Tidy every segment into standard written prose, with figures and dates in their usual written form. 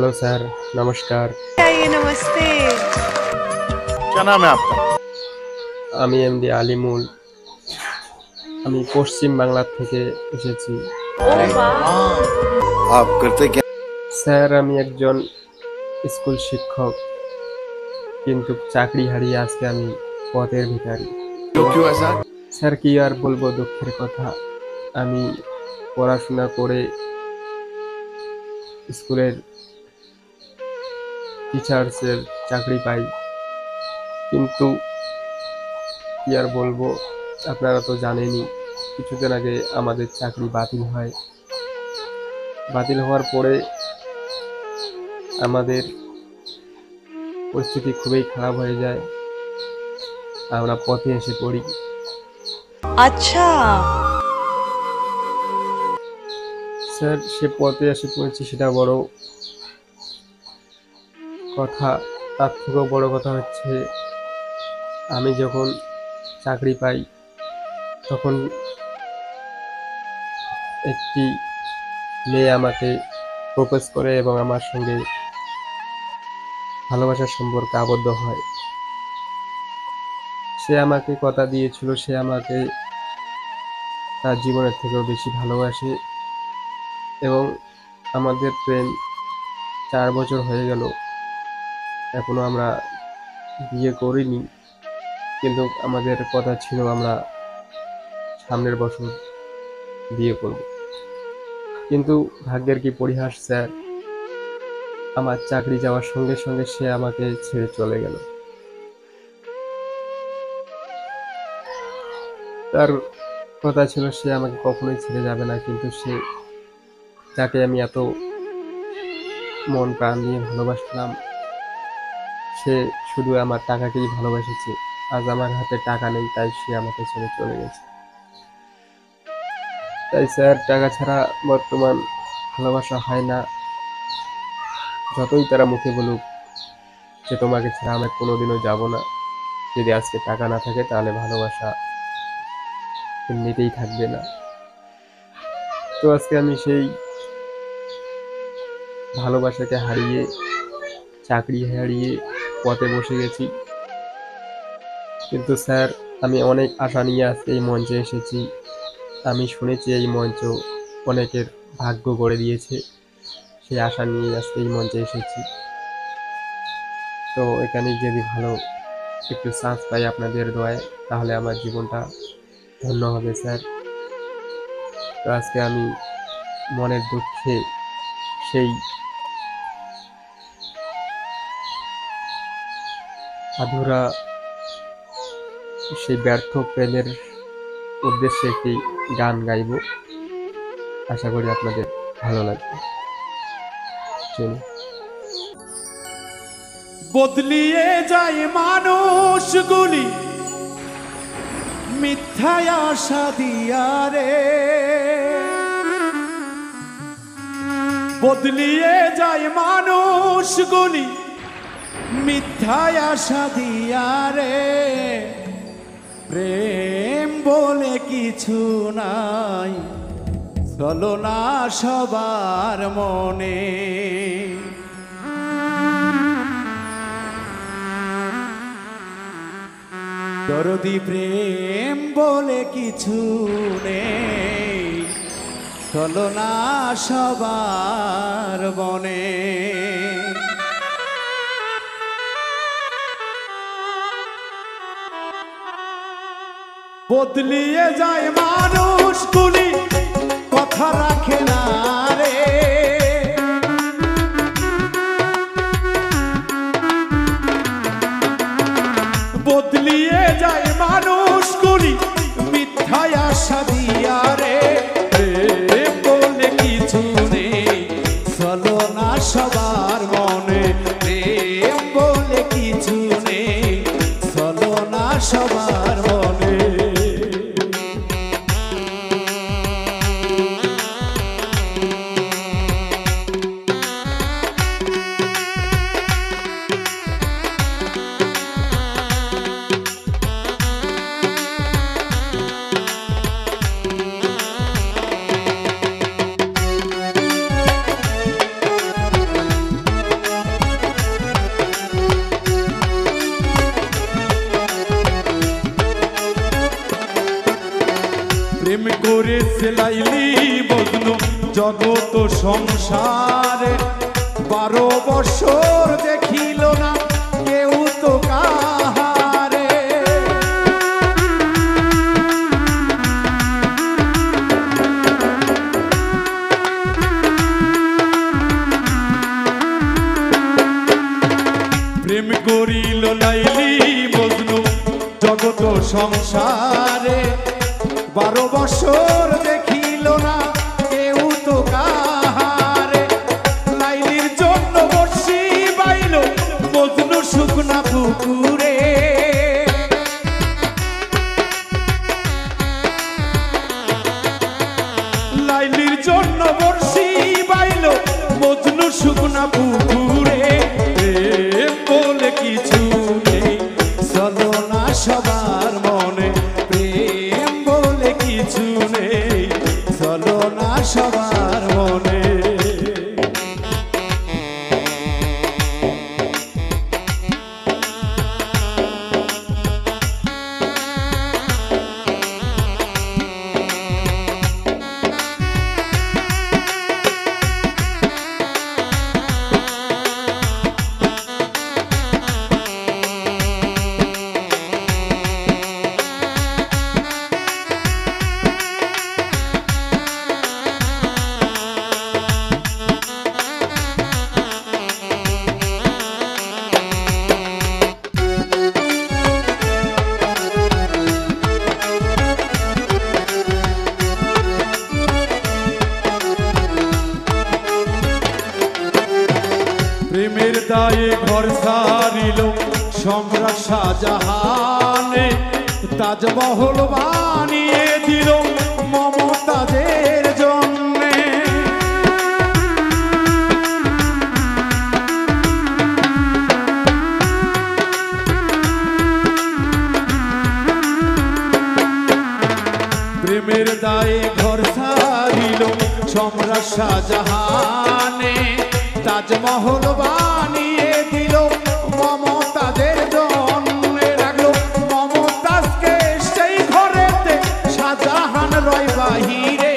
Hello sir, नमस्कार। आइए, नमस्ते। क्या नाम है आपका? আমি এমডি আলিমুল। আমি পশ্চিম বাংলা থেকে এসেছি। ओ वाह! आप करते क्या? স্যার, আমি একজন স্কুল শিক্ষক, কিন্তু চাকরি হারিয়ে আজকে আমি পথের ভিখারি। क्यों ऐसा? স্যার, কি আর বলবো দুঃখের কথা। আমি পড়াশোনা করে স্কুলের টিচার্সের চাকরি পাই, কিন্তু কি আর বলবো, আপনারা তো জানেনই কিছুদিন আগে আমাদের চাকরি বাতিল হয়। বাতিল হওয়ার পরে আমাদের পরিস্থিতি খুবই খারাপ হয়ে যায়, আমরা পথে এসে পড়ি। अच्छा। স্যার, সে পথে এসে পড়েছি সেটা বড় কথা, তার থেকেও বড় কথা হচ্ছে আমি যখন চাকরি পাই তখন একটি মেয়ে আমাকে প্রপোজ করে এবং আমার সঙ্গে ভালোবাসার সম্পর্কে আবদ্ধ হয়। সে আমাকে কথা দিয়েছিল সে আমাকে তার জীবনের থেকেও বেশি ভালোবাসে, এবং আমাদের প্রেম 4 বছর হয়ে গেল, এখনো আমরা বিয়ে করিনি, কিন্তু আমাদের কথা ছিল আমরা সামনের বছর বিয়ে করব। কিন্তু ভাগ্যের কি পরিহাস স্যার, আমার চাকরি যাওয়ার সঙ্গে সঙ্গে সে আমাকে ছেড়ে চলে গেল। তার কথা ছিল সে আমাকে কখনোই ছেড়ে যাবে না, কিন্তু সে, যাকে আমি এত মন প্রাণ দিয়ে ভালোবাসলাম, সে শুধু আমার টাকাকেই ভালোবেসেছে। আজ আমার হাতে টাকা নেই, তাই সে আমাকে ছেড়ে চলে গেছে। তাই স্যার, টাকা ছাড়া বর্তমান ভালোবাসা হয় না। যতই তারা মুখে বলুক যে তোমাকে ছাড়া আমি কোনোদিনও যাব না, যদি আজকে টাকা না থাকে তাহলে ভালোবাসা এমনিতেই থাকবে না। তো আজকে আমি সেই ভালোবাসাকে হারিয়ে, চাকরি হারিয়ে পথে বসে গেছি। কিন্তু স্যার, আমি অনেক আশা নিয়ে আজকে এই মঞ্চে এসেছি। আমি শুনেছি এই মঞ্চ অনেকের ভাগ্য গড়ে দিয়েছে, সেই আশা নিয়ে আজকে এই মঞ্চে এসেছি। তো এখানে যদি ভালো একটু চান্স পাই আপনাদের দয়ায়, তাহলে আমার জীবনটা ধন্য হবে স্যার। তো আজকে আমি মনের দুঃখে সেই আধুরা, সেই ব্যর্থ প্রেমের উদ্দেশ্যে একটি গান গাইব, আশা করি আপনাদের ভালো লাগবে। চলুন। বদলিয়ে যায় মানুষগুলি মিথ্যায় আশা দিয়া রে, বদলিয়ে যায় মানুষগুলি মিথ্যায় আশা দিয়া রে, প্রেম বলে কিছু নাই চলো না সবার মনে, দরদি প্রেম বলে কিছু নেই চলো না সবার বনে। বদলিয়ে যায় মানুষগুলি কথা রাখে না রে, বদলিয়ে যায় মানুষগুলি মিথ্যায় আশা দিয়া রে, প্রেম বলে কিছু নেই চলো না সবার মনে, প্রেম বলে কিছু নেই চলো না সবার মনে। প্রেম করেছে লাইলি মজনু জগত সংসারে 12 বছর দেখিল না কেউ তো কাহারে প্রেম করিল লাইলি মজনু জগত সংসারে 12 বছর দেখিল না কেউ তো কাহারে লাইলির জন্য বর্ষি বাইল মজনু শুকনা পুকুরে লাইলির জন্য বর্ষি বাইল মজনু শুকনা পুকুরে প্রেম বলে কিছু নেই চলো না সবার মনে প্রেম বলে কিছু নেই চলো না সবার মনে প্রেমের দায়ে ঘর সারিল সম্রাট শাহজাহানে তাজমহল বানিয়ে দিল মমতাজের জন্যে প্রেমের দায়ে ঘর সারিল সম্রাট শাহজাহানে তাজমহল বানিয়ে দিল মমতাজের জন্যে রাখলো মমতাজকে সেই ঘরেতে শাহজাহান রয় বাহিরে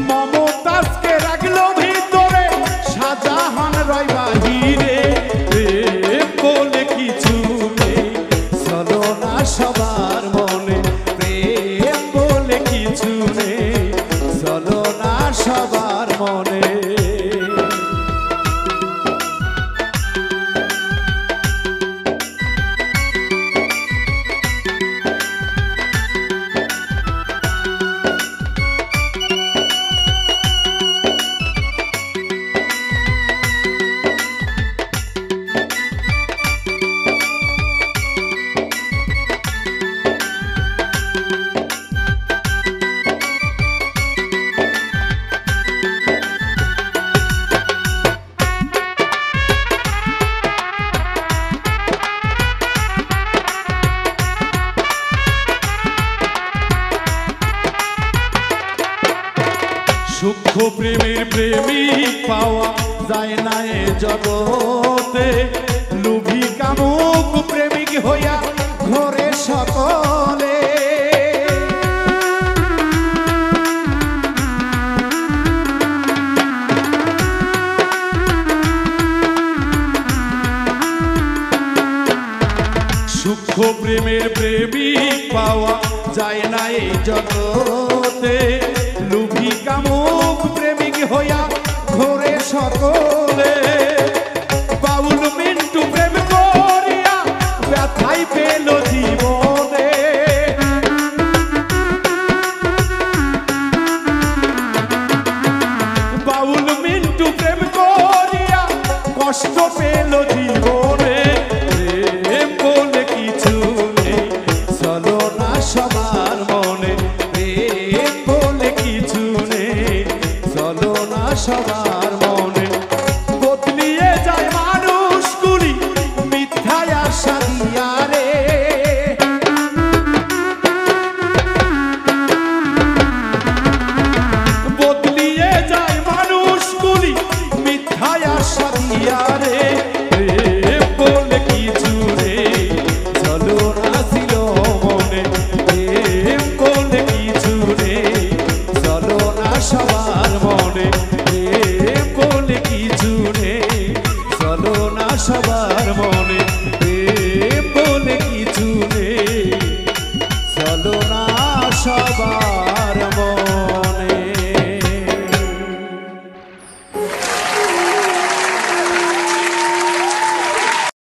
মমতাজকে রাখলো ভিতরে শাহজাহান রয় বাহিরে প্রেম বলে কিছু নেই চলো না সবার মনে প্রেম বলে কিছু নেই চলো না সবার মনে সূক্ষ্ম প্রেমের প্রেমিক পাওয়া যায় না এ জগতে লোভী কামুক প্রেমিক হইয়া ঘরে সকলে সূক্ষ্ম প্রেমের প্রেমিক পাওয়া যায় না এই জগতে লোভী কামুক প্রেমিক হইয়া ঘরে সকলে বাউল মিন্টু প্রেম করিয়া ব্যথাই পেল জীবনে বাউল মিন্টু প্রেম করিয়া কষ্ট পেল জীবনে প্রেম বলে কিছু নেই চলো না সবার মনে প্রেম বলে কিছু নেই চলো না সবার মনে না সবার মনে প্রেম বলে কিছু